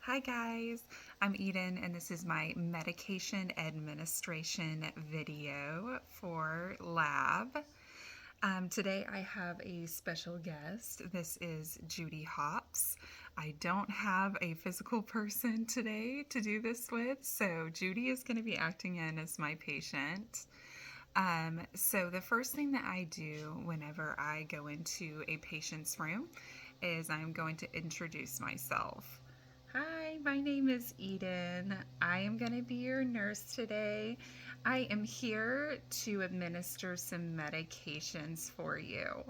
Hi guys, I'm Eden and this is my medication administration video for lab. Today I have a special guest. This is Judy Hops. I don't have a physical person today to do this with, so Judy is going to be acting in as my patient. So the first thing that I do whenever I go into a patient's room is I'm going to introduce myself. Hi, my name is Eden. I am going to be your nurse today. I am here to administer some medications for you.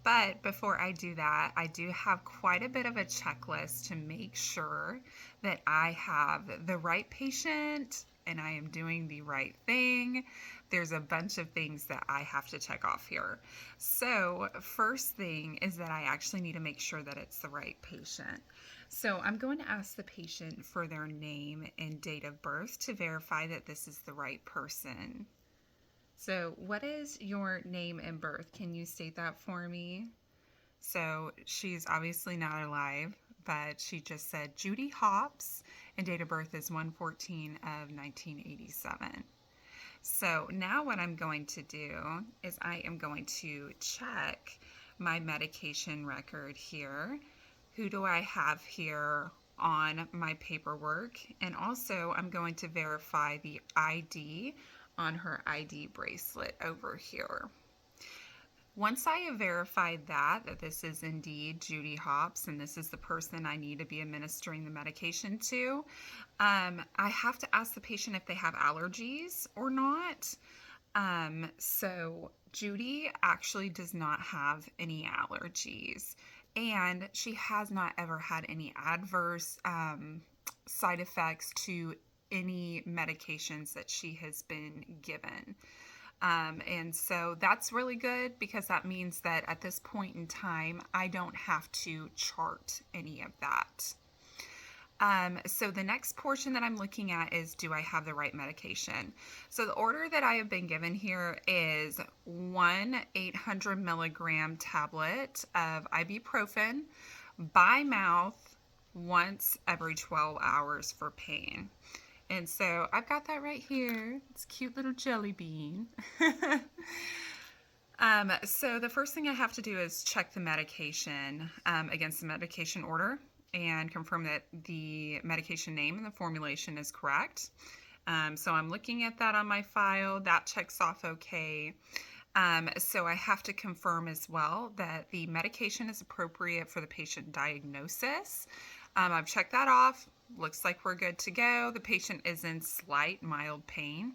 But before I do that, I do have quite a bit of a checklist to make sure that I have the right patient and I am doing the right thing. There's a bunch of things that I have to check off here. So, first thing is that I actually need to make sure that it's the right patient. So, I'm going to ask the patient for their name and date of birth to verify that this is the right person. So, what is your name and birth? Can you state that for me? So, she's obviously not alive, but she just said Judy Hops, and date of birth is 1/14 of 1987. So, now what I'm going to do is I am going to check my medication record here. Who do I have here on my paperwork? And also, I'm going to verify the ID on her ID bracelet over here. Once I have verified that this is indeed Judy Hops and this is the person I need to be administering the medication to, I have to ask the patient if they have allergies or not. So Judy actually does not have any allergies, and she has not ever had any adverse side effects to any medications that she has been given. And so that's really good because that means that at this point in time, I don't have to chart any of that. So the next portion that I'm looking at is, do I have the right medication? So the order that I have been given here is 1 800 milligram tablet of ibuprofen by mouth once every 12 hours for pain. And so I've got that right here. It's a cute little jelly bean. So the first thing I have to do is check the medication against the medication order and confirm that the medication name and the formulation is correct. So I'm looking at that on my file. That checks off okay. So I have to confirm as well that the medication is appropriate for the patient diagnosis. I've checked that off. Looks like we're good to go. The patient is in slight mild pain.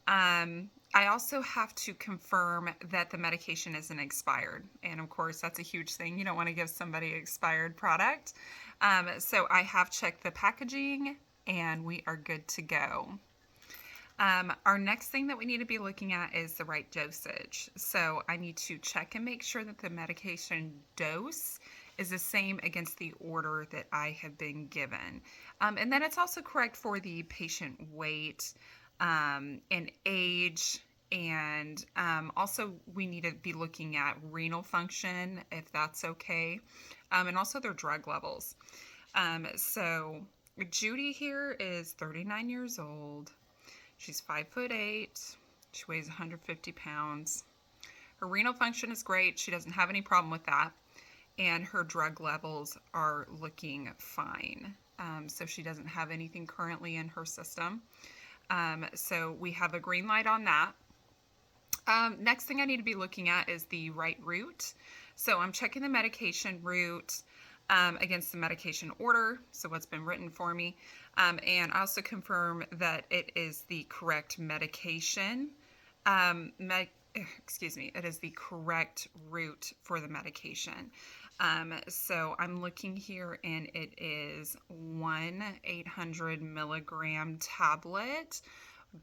I also have to confirm that the medication isn't expired. And of course, that's a huge thing. You don't want to give somebody expired product. So I have checked the packaging and we are good to go. Our next thing that we need to be looking at is the right dosage. So I need to check and make sure that the medication dose is the same against the order that I have been given. And then it's also correct for the patient weight and age. And also we need to be looking at renal function, if that's okay, and also their drug levels. So Judy here is 39 years old. She's 5'8". She weighs 150 pounds. Her renal function is great. She doesn't have any problem with that. And her drug levels are looking fine. So she doesn't have anything currently in her system. So we have a green light on that. Next thing I need to be looking at is the right route. So I'm checking the medication route against the medication order, so what's been written for me. And I also confirm that it is the correct medication. It is the correct route for the medication. So I'm looking here and it is 1 800 milligram tablet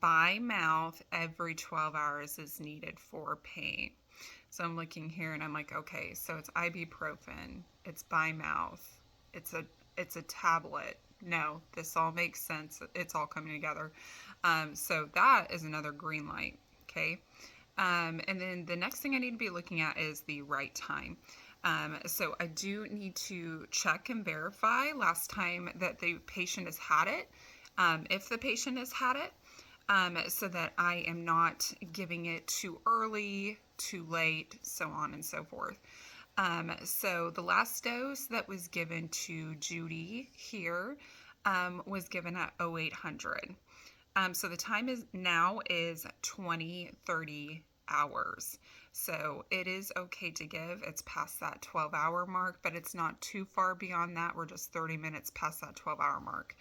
by mouth every 12 hours is needed for pain. So I'm looking here and I'm like, okay, so it's ibuprofen, it's by mouth, it's a tablet. No, this all makes sense. It's all coming together. So that is another green light. Okay. And then the next thing I need to be looking at is the right time. So I do need to check and verify last time that the patient has had it, if the patient has had it, so that I am not giving it too early, too late, so on and so forth. So the last dose that was given to Judy here was given at 0800. So the time is now is 20:30 hours. So it is okay to give. It's past that 12-hour mark, but it's not too far beyond that. We're just 30 minutes past that 12-hour mark.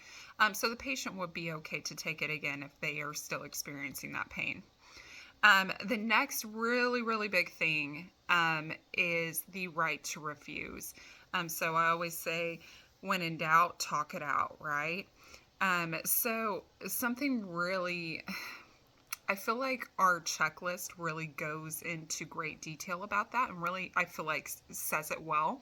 So the patient would be okay to take it again if they are still experiencing that pain. The next really, really big thing is the right to refuse. So I always say, when in doubt, talk it out, right? So something really, I feel like our checklist really goes into great detail about that, and really, I feel like says it well.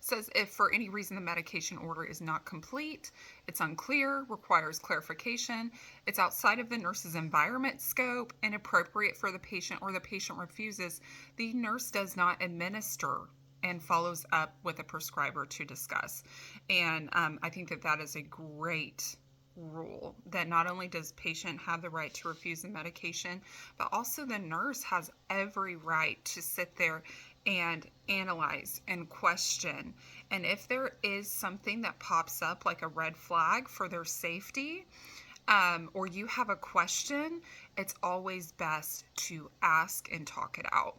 Says if for any reason the medication order is not complete, it's unclear, requires clarification, it's outside of the nurse's environment scope, inappropriate for the patient, or the patient refuses, the nurse does not administer and follows up with a prescriber to discuss. And I think that that is a great rule, that not only does patient have the right to refuse the medication, but also the nurse has every right to sit there and analyze and question. And if there is something that pops up like a red flag for their safety, or you have a question, it's always best to ask and talk it out.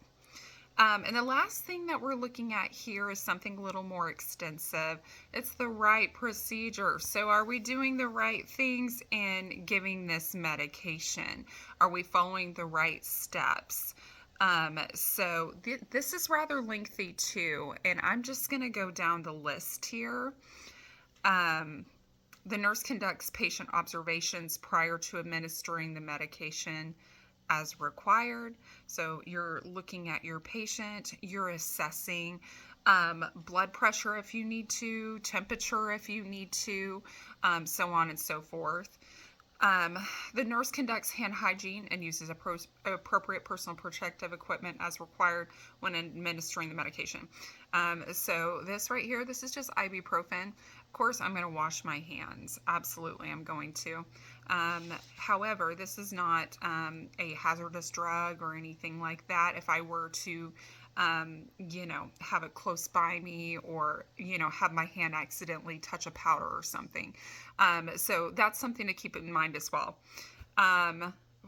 And the last thing that we're looking at here is something a little more extensive. It's the right procedure. So are we doing the right things in giving this medication? Are we following the right steps? So this is rather lengthy too, and I'm just going to go down the list here. The nurse conducts patient observations prior to administering the medication as required. So you're looking at your patient, you're assessing blood pressure if you need to, temperature if you need to, so on and so forth. The nurse conducts hand hygiene and uses appropriate personal protective equipment as required when administering the medication. So this right here, this is just ibuprofen. Of course, I'm going to wash my hands. Absolutely, I'm going to. However, this is not a hazardous drug or anything like that. If I were to have it close by me, or, have my hand accidentally touch a powder or something. So that's something to keep in mind as well.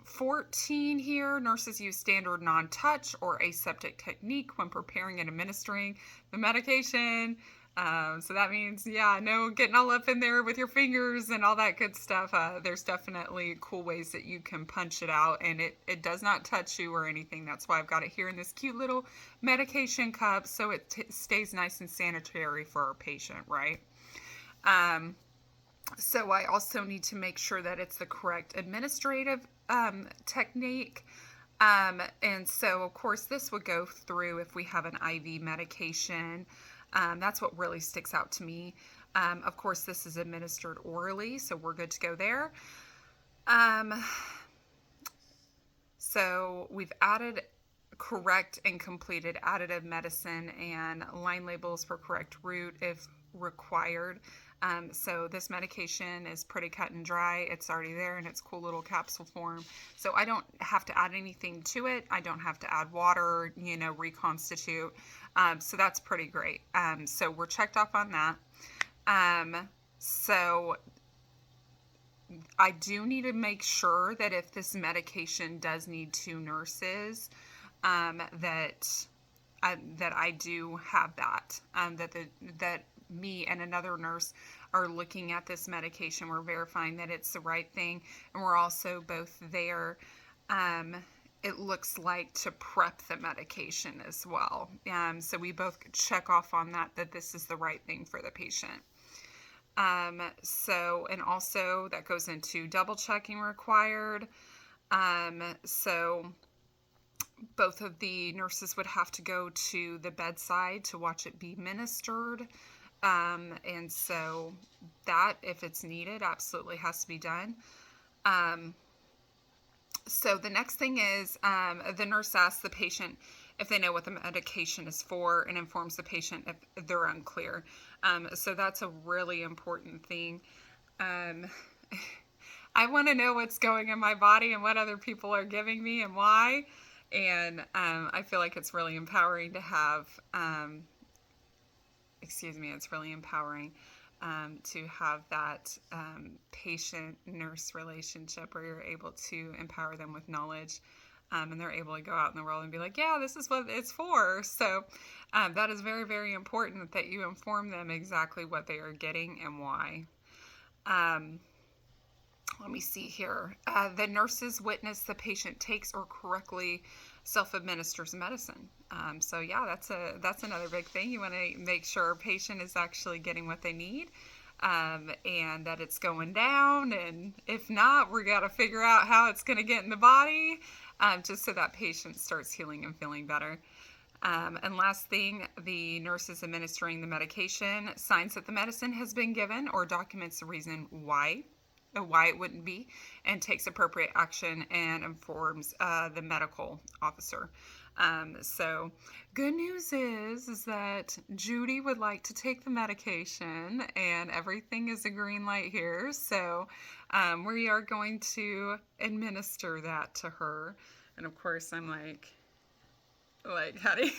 14 here, nurses use standard non-touch or aseptic technique when preparing and administering the medication. So that means, no getting all up in there with your fingers and all that good stuff. There's definitely cool ways that you can punch it out, and it does not touch you or anything. That's why I've got it here in this cute little medication cup, so it stays nice and sanitary for our patient, right? So I also need to make sure that it's the correct administrative technique. And so, of course, this would go through if we have an IV medication. That's what really sticks out to me. Of course, this is administered orally, so we're good to go there. So we've added correct and completed additive medicine and line labels for correct route if required. So this medication is pretty cut and dry. It's already there in its cool little capsule form. So I don't have to add anything to it. I don't have to add water, reconstitute. So that's pretty great. So we're checked off on that. So I do need to make sure that if this medication does need 2 nurses, that I do have that. That me and another nurse are looking at this medication. We're verifying that it's the right thing, and we're also both there. It looks like to prep the medication as well. So we both check off on that this is the right thing for the patient. So, and also that goes into double checking required. So both of the nurses would have to go to the bedside to watch it be administered. And so that, if it's needed, absolutely has to be done. So the next thing is the nurse asks the patient if they know what the medication is for, and informs the patient if they're unclear. So that's a really important thing. Um, I want to know what's going in my body and what other people are giving me and why. And I feel like it's really empowering to have, it's really empowering to have that patient-nurse relationship where you're able to empower them with knowledge. And they're able to go out in the world and be like, yeah, this is what it's for. So that is very, very important that you inform them exactly what they are getting and why. Let me see here. The nurses witness the patient takes or correctly self-administers medicine. So yeah, that's another big thing. You want to make sure a patient is actually getting what they need, and that it's going down. And if not, we got to figure out how it's going to get in the body, just so that patient starts healing and feeling better. And last thing, the nurse is administering the medication, signs that the medicine has been given, or documents the reason why it wouldn't be, and takes appropriate action and informs the medical officer. So good news is that Judy would like to take the medication, and everything is a green light here. So we are going to administer that to her. And of course, I'm like, honey.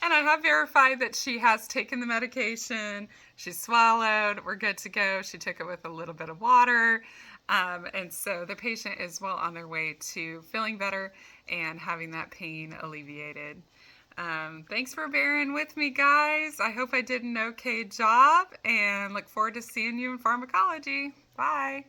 And I have verified that she has taken the medication. She swallowed. We're good to go. She took it with a little bit of water. And so the patient is well on their way to feeling better and having that pain alleviated. Thanks for bearing with me, guys. I hope I did an okay job, and look forward to seeing you in pharmacology. Bye.